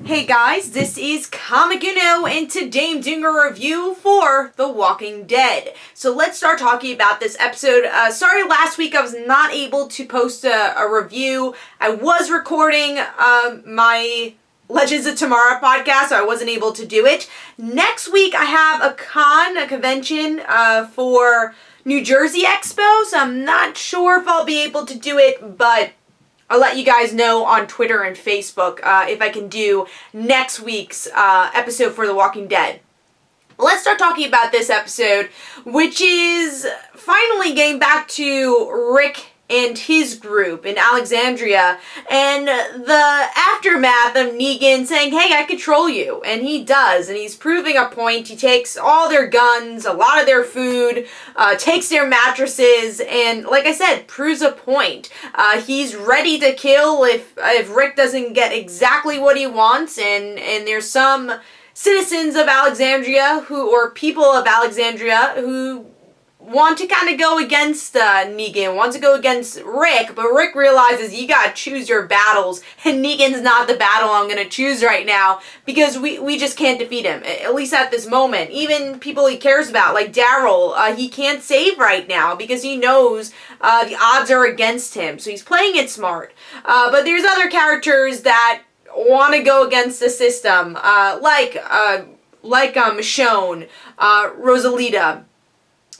Hey guys, this is Comic Uno, and today I'm doing a review for The Walking Dead. So let's start talking about this episode. Sorry last week I was not able to post a review. I was recording my Legends of Tomorrow podcast, so I wasn't able to do it. Next week I have a convention for New Jersey Expo, so I'm not sure if I'll be able to do it, but I'll let you guys know on Twitter and Facebook if I can do next week's episode for The Walking Dead. Let's start talking about this episode, which is finally getting back to Rick and his group in Alexandria, and the aftermath of Negan saying, hey, I control you, and he does, and he's proving a point. He takes all their guns, a lot of their food, takes their mattresses, and like I said, proves a point. He's ready to kill if Rick doesn't get exactly what he wants, and there's some citizens of Alexandria or people of Alexandria who want to kind of go against Negan, want to go against Rick, but Rick realizes you gotta choose your battles, and Negan's not the battle I'm gonna choose right now, because we just can't defeat him, at least at this moment. Even people he cares about, like Daryl, he can't save right now, because he knows the odds are against him, so he's playing it smart. But there's other characters that want to go against the system, like Michonne, Rosalita.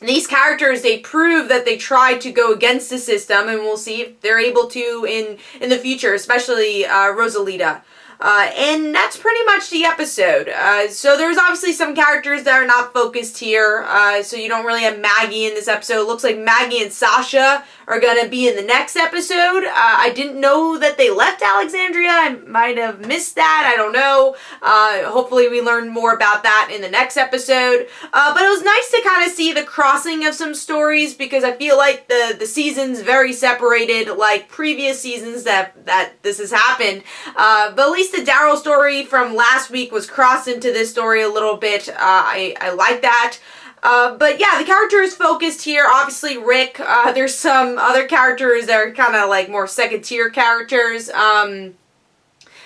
These characters, they prove that they tried to go against the system, and we'll see if they're able to in the future, especially Rosalita. And that's pretty much the episode. So there's obviously some characters that are not focused here, so you don't really have Maggie in this episode. It looks like Maggie and Sasha are going to be in the next episode. I didn't know that they left Alexandria. I might have missed that. I don't know. Hopefully we learn more about that in the next episode. But it was nice to kind of see the crossing of some stories, because I feel like the season's very separated, like previous seasons that this has happened. But at least the Daryl story from last week was crossed into this story a little bit. I like that. But yeah, the character is focused here. Obviously, Rick. There's some other characters that are kind of like more second tier characters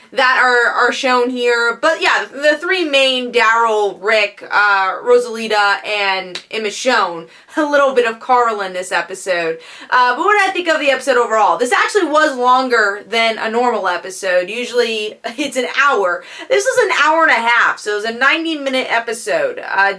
that are shown here. But yeah, the three main, Daryl, Rick, Rosalita, and Michonne. A little bit of Carl in this episode. But what did I think of the episode overall? This actually was longer than a normal episode. Usually it's an hour. This was an hour and a half, so it was a 90-minute episode.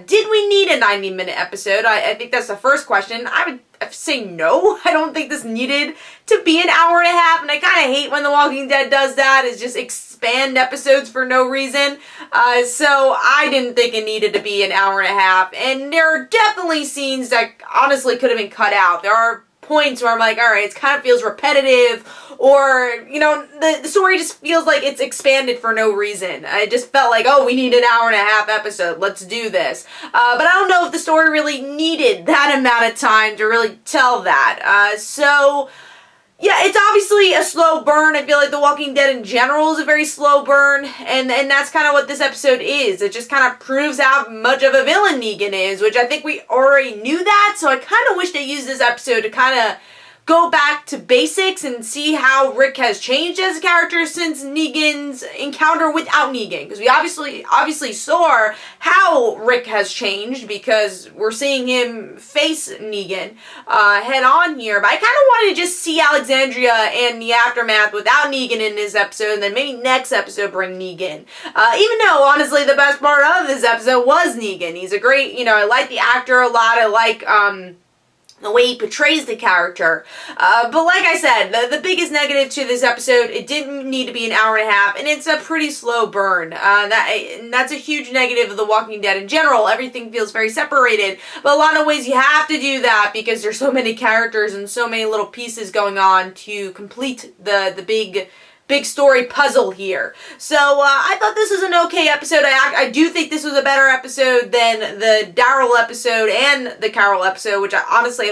Did we need a 90-minute episode? I think that's the first question. I would say no. I don't think this needed to be an hour and a half, and I kind of hate when The Walking Dead does that, is just expand episodes for no reason. So I didn't think it needed to be an hour and a half, and there are definitely scenes that honestly could have been cut out. There are points where I'm like, alright, it kind of feels repetitive, or, you know, the story just feels like it's expanded for no reason. I just felt like, oh, we need an hour and a half episode, let's do this. But I don't know if the story really needed that amount of time to really tell that. So yeah, it's obviously a slow burn. I feel like The Walking Dead in general is a very slow burn, and that's kind of what this episode is. It just kind of proves how much of a villain Negan is, which I think we already knew that, so I kind of wish they used this episode to kind of go back to basics and see how Rick has changed as a character since Negan's encounter without Negan. Because we obviously saw how Rick has changed, because we're seeing him face Negan head on here. But I kind of wanted to just see Alexandria and the aftermath without Negan in this episode, and then maybe next episode bring Negan. Even though, honestly, the best part of this episode was Negan. He's a great, I like the actor a lot. I like the way he portrays the character. But like I said, the biggest negative to this episode, it didn't need to be an hour and a half, and it's a pretty slow burn. That's a huge negative of The Walking Dead in general. Everything feels very separated, but a lot of ways you have to do that because there's so many characters and so many little pieces going on to complete the big story puzzle here. So I thought this was an okay episode. I do think this was a better episode than the Daryl episode and the Carol episode, which I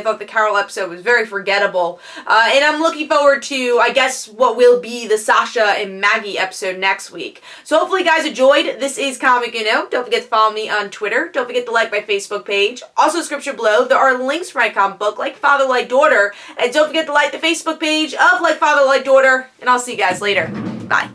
thought the Carol episode was very forgettable. And I'm looking forward to, I guess, what will be the Sasha and Maggie episode next week. So hopefully you guys enjoyed. This is Comic Uno. Don't forget to follow me on Twitter. Don't forget to like my Facebook page. Also, description below, there are links for my comic book, Like Father, Like Daughter. And don't forget to like the Facebook page of Like Father, Like Daughter. And I'll see you guys later. Bye.